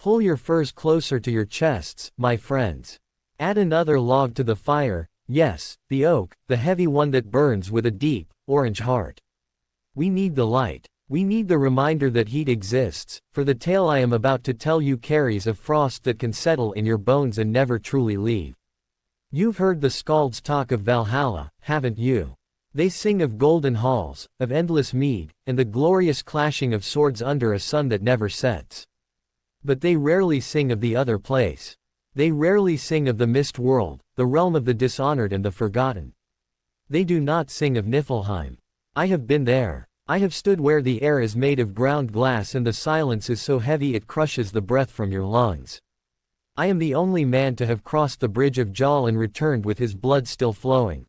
Pull your furs closer to your chests, my friends. Add another log to the fire, yes, the oak, the heavy one that burns with a deep, orange heart. We need the light. We need the reminder that heat exists, for the tale I am about to tell you carries a frost that can settle in your bones and never truly leave. You've heard the skalds talk of Valhalla, haven't you? They sing of golden halls, of endless mead, and the glorious clashing of swords under a sun that never sets. But they rarely sing of the other place. They rarely sing of the mist world, the realm of the dishonored and the forgotten. They do not sing of Niflheim. I have been there. I have stood where the air is made of ground glass and the silence is so heavy it crushes the breath from your lungs. I am the only man to have crossed the bridge of Jal and returned with his blood still flowing.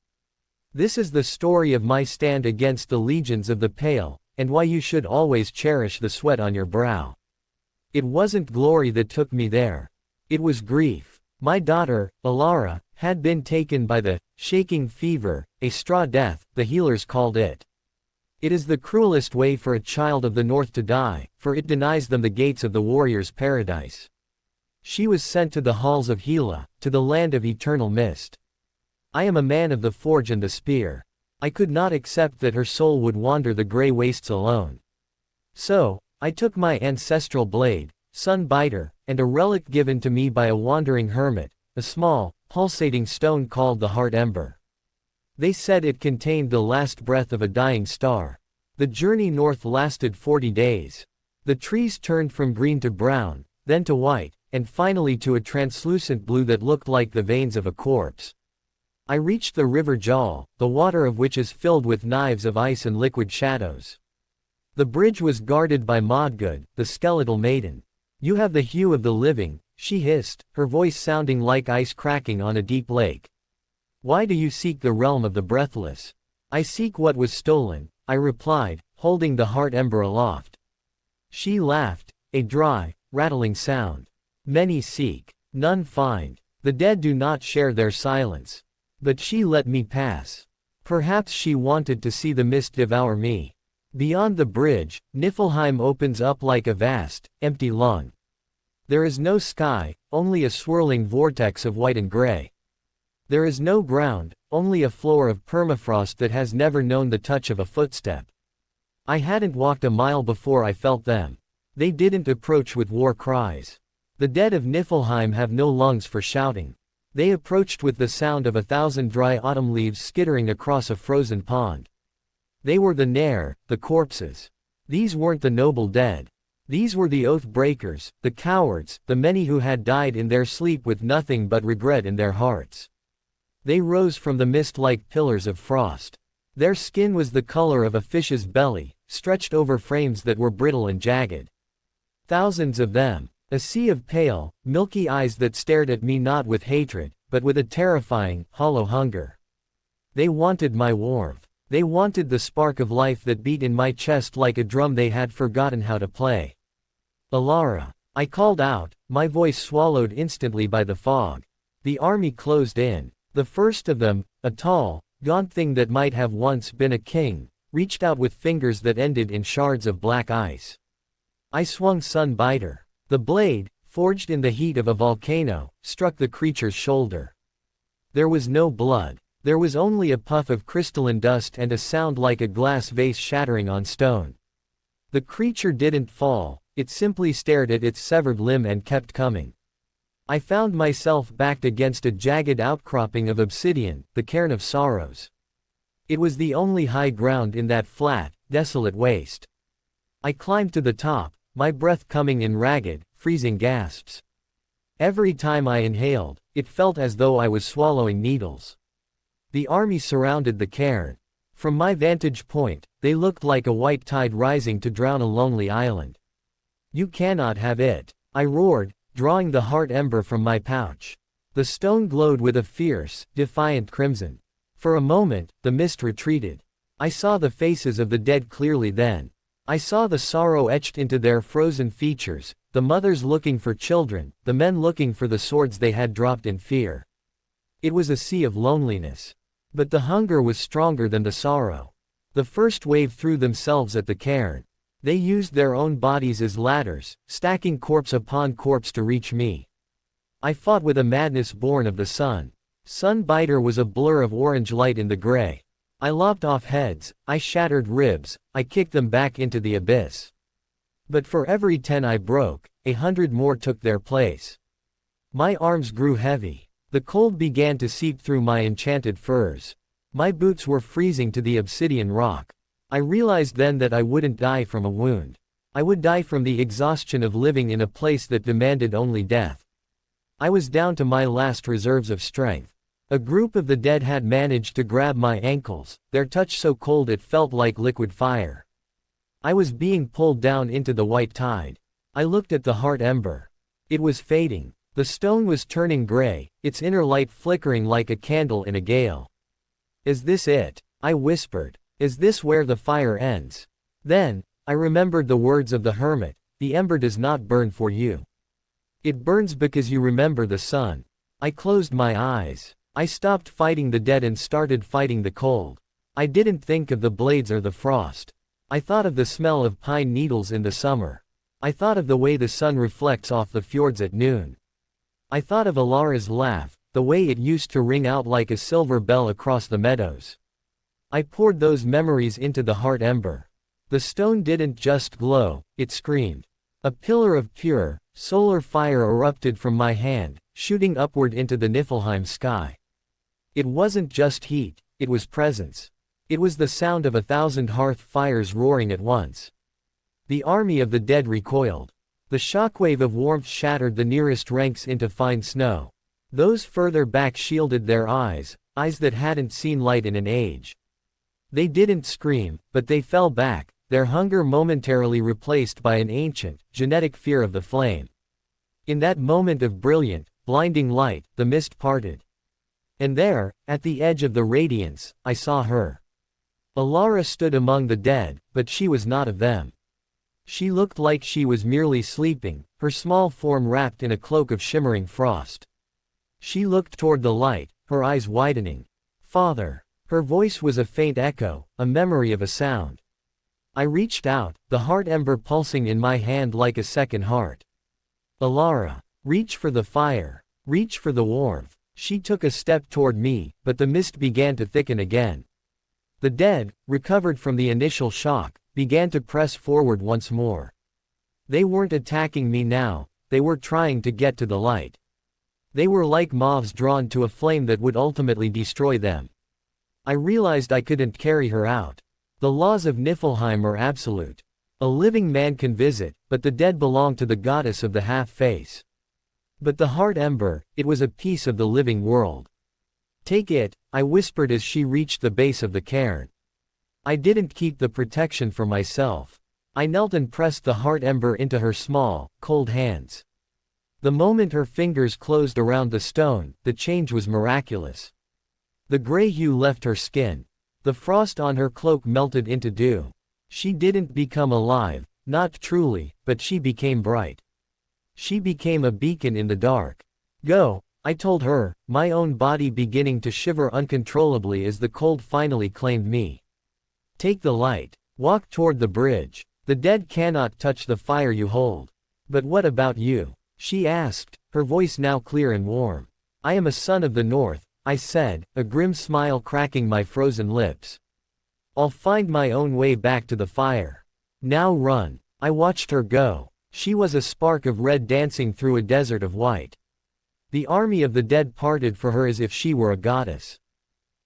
This is the story of my stand against the legions of the Pale, and why you should always cherish the sweat on your brow. It wasn't glory that took me there. It was grief. My daughter, Elara, had been taken by the shaking fever, a straw death, the healers called it. It is the cruelest way for a child of the north to die, for it denies them the gates of the warrior's paradise. She was sent to the halls of Hela, to the land of eternal mist. I am a man of the forge and the spear. I could not accept that her soul would wander the grey wastes alone. So, I took my ancestral blade, sun biter, and a relic given to me by a wandering hermit, a small, pulsating stone called the heart ember. They said it contained the last breath of a dying star. The journey north lasted 40 days. The trees turned from green to brown, then to white, and finally to a translucent blue that looked like the veins of a corpse. I reached the river Jal, the water of which is filled with knives of ice and liquid shadows. The bridge was guarded by Modgud, the skeletal maiden. You have the hue of the living, she hissed, her voice sounding like ice cracking on a deep lake. Why do you seek the realm of the breathless? I seek what was stolen, I replied, holding the heart ember aloft. She laughed, a dry, rattling sound. Many seek, none find. The dead do not share their silence. But she let me pass. Perhaps she wanted to see the mist devour me. Beyond the bridge, Niflheim opens up like a vast, empty lung. There is no sky, only a swirling vortex of white and gray. There is no ground, only a floor of permafrost that has never known the touch of a footstep. I hadn't walked a mile before I felt them. They didn't approach with war cries. The dead of Niflheim have no lungs for shouting. They approached with the sound of 1,000 dry autumn leaves skittering across a frozen pond. They were the Nair, the corpses. These weren't the noble dead. These were the oath breakers, the cowards, the many who had died in their sleep with nothing but regret in their hearts. They rose from the mist like pillars of frost. Their skin was the color of a fish's belly, stretched over frames that were brittle and jagged. Thousands of them, a sea of pale, milky eyes that stared at me not with hatred, but with a terrifying, hollow hunger. They wanted my warmth. They wanted the spark of life that beat in my chest like a drum they had forgotten how to play. Elara, I called out, my voice swallowed instantly by the fog. The army closed in. The first of them, a tall, gaunt thing that might have once been a king, reached out with fingers that ended in shards of black ice. I swung sun biter. The blade, forged in the heat of a volcano, struck the creature's shoulder. There was no blood. There was only a puff of crystalline dust and a sound like a glass vase shattering on stone. The creature didn't fall, it simply stared at its severed limb and kept coming. I found myself backed against a jagged outcropping of obsidian, the cairn of sorrows. It was the only high ground in that flat, desolate waste. I climbed to the top, my breath coming in ragged, freezing gasps. Every time I inhaled, it felt as though I was swallowing needles. The army surrounded the cairn. From my vantage point, they looked like a white tide rising to drown a lonely island. You cannot have it, I roared, drawing the heart ember from my pouch. The stone glowed with a fierce, defiant crimson. For a moment, the mist retreated. I saw the faces of the dead clearly then. I saw the sorrow etched into their frozen features, the mothers looking for children, the men looking for the swords they had dropped in fear. It was a sea of loneliness. But the hunger was stronger than the sorrow. The first wave threw themselves at the cairn. They used their own bodies as ladders, stacking corpse upon corpse to reach me. I fought with a madness born of the sun. Sunbiter was a blur of orange light in the gray. I lopped off heads, I shattered ribs, I kicked them back into the abyss. But for every 10 I broke, 100 more took their place. My arms grew heavy. The cold began to seep through my enchanted furs. My boots were freezing to the obsidian rock. I realized then that I wouldn't die from a wound. I would die from the exhaustion of living in a place that demanded only death. I was down to my last reserves of strength. A group of the dead had managed to grab my ankles, their touch so cold it felt like liquid fire. I was being pulled down into the white tide. I looked at the heart ember. It was fading. The stone was turning gray, its inner light flickering like a candle in a gale. Is this it? I whispered. Is this where the fire ends? Then, I remembered the words of the hermit, the ember does not burn for you. It burns because you remember the sun. I closed my eyes. I stopped fighting the dead and started fighting the cold. I didn't think of the blades or the frost. I thought of the smell of pine needles in the summer. I thought of the way the sun reflects off the fjords at noon. I thought of Elara's laugh, the way it used to ring out like a silver bell across the meadows. I poured those memories into the heart ember. The stone didn't just glow, it screamed. A pillar of pure, solar fire erupted from my hand, shooting upward into the Niflheim sky. It wasn't just heat, it was presence. It was the sound of 1,000 hearth fires roaring at once. The army of the dead recoiled. The shockwave of warmth shattered the nearest ranks into fine snow. Those further back shielded their eyes, eyes that hadn't seen light in an age. They didn't scream, but they fell back, their hunger momentarily replaced by an ancient, genetic fear of the flame. In that moment of brilliant, blinding light, the mist parted. And there, at the edge of the radiance, I saw her. Elara stood among the dead, but she was not of them. She looked like she was merely sleeping, her small form wrapped in a cloak of shimmering frost. She looked toward the light, her eyes widening. Father. Her voice was a faint echo, a memory of a sound. I reached out, the heart ember pulsing in my hand like a second heart. Elara. Reach for the fire. Reach for the warmth. She took a step toward me, but the mist began to thicken again. The dead, recovered from the initial shock, began to press forward once more. They weren't attacking me now, they were trying to get to the light. They were like moths drawn to a flame that would ultimately destroy them. I realized I couldn't carry her out. The laws of Niflheim are absolute. A living man can visit, but the dead belong to the goddess of the half-face. But the heart ember, it was a piece of the living world. Take it, I whispered as she reached the base of the cairn. I didn't keep the protection for myself. I knelt and pressed the heart ember into her small, cold hands. The moment her fingers closed around the stone, the change was miraculous. The gray hue left her skin. The frost on her cloak melted into dew. She didn't become alive, not truly, but she became bright. She became a beacon in the dark. Go, I told her, my own body beginning to shiver uncontrollably as the cold finally claimed me. Take the light. Walk toward the bridge. The dead cannot touch the fire you hold. But what about you? She asked, her voice now clear and warm. I am a son of the north, I said, a grim smile cracking my frozen lips. I'll find my own way back to the fire. Now run. I watched her go. She was a spark of red dancing through a desert of white. The army of the dead parted for her as if she were a goddess.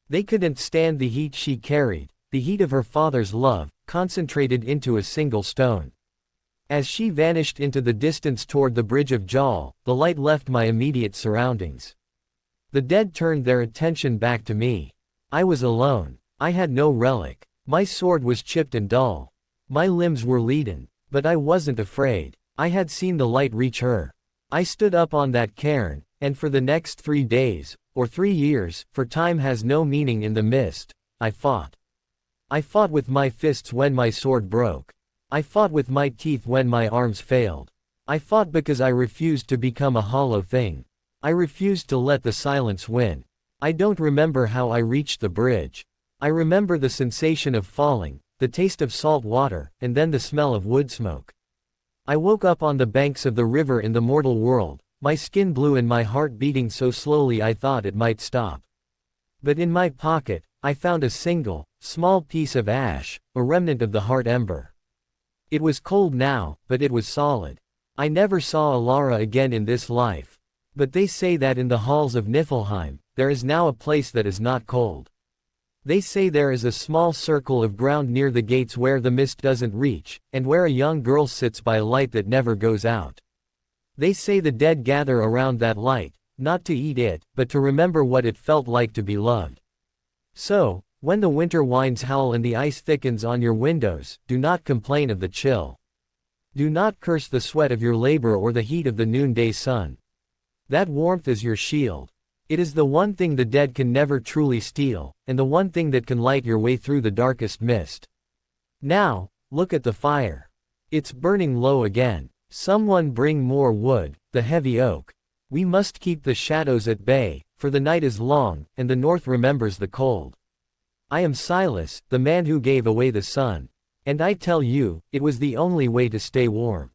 They couldn't stand the heat she carried, the heat of her father's love, concentrated into a single stone. As she vanished into the distance toward the bridge of Jal, the light left my immediate surroundings. The dead turned their attention back to me. I was alone. I had no relic. My sword was chipped and dull. My limbs were leaden. But I wasn't afraid. I had seen the light reach her. I stood up on that cairn, and for the next 3 days, or 3 years, for time has no meaning in the mist, I fought. I fought with my fists when my sword broke. I fought with my teeth when my arms failed. I fought because I refused to become a hollow thing. I refused to let the silence win. I don't remember how I reached the bridge. I remember the sensation of falling, the taste of salt water, and then the smell of wood smoke. I woke up on the banks of the river in the mortal world, my skin blue and my heart beating so slowly I thought it might stop. But in my pocket, I found a single, small piece of ash, a remnant of the heart ember. It was cold now, but it was solid. I never saw Elara again in this life. But they say that in the halls of Niflheim, there is now a place that is not cold. They say there is a small circle of ground near the gates where the mist doesn't reach, and where a young girl sits by a light that never goes out. They say the dead gather around that light, not to eat it, but to remember what it felt like to be loved. So, when the winter winds howl and the ice thickens on your windows, do not complain of the chill. Do not curse the sweat of your labor or the heat of the noonday sun. That warmth is your shield. It is the one thing the dead can never truly steal, and the one thing that can light your way through the darkest mist. Now, look at the fire. It's burning low again. Someone bring more wood, the heavy oak. We must keep the shadows at bay, for the night is long, and the north remembers the cold. I am Silas, the man who gave away the sun. And I tell you, it was the only way to stay warm.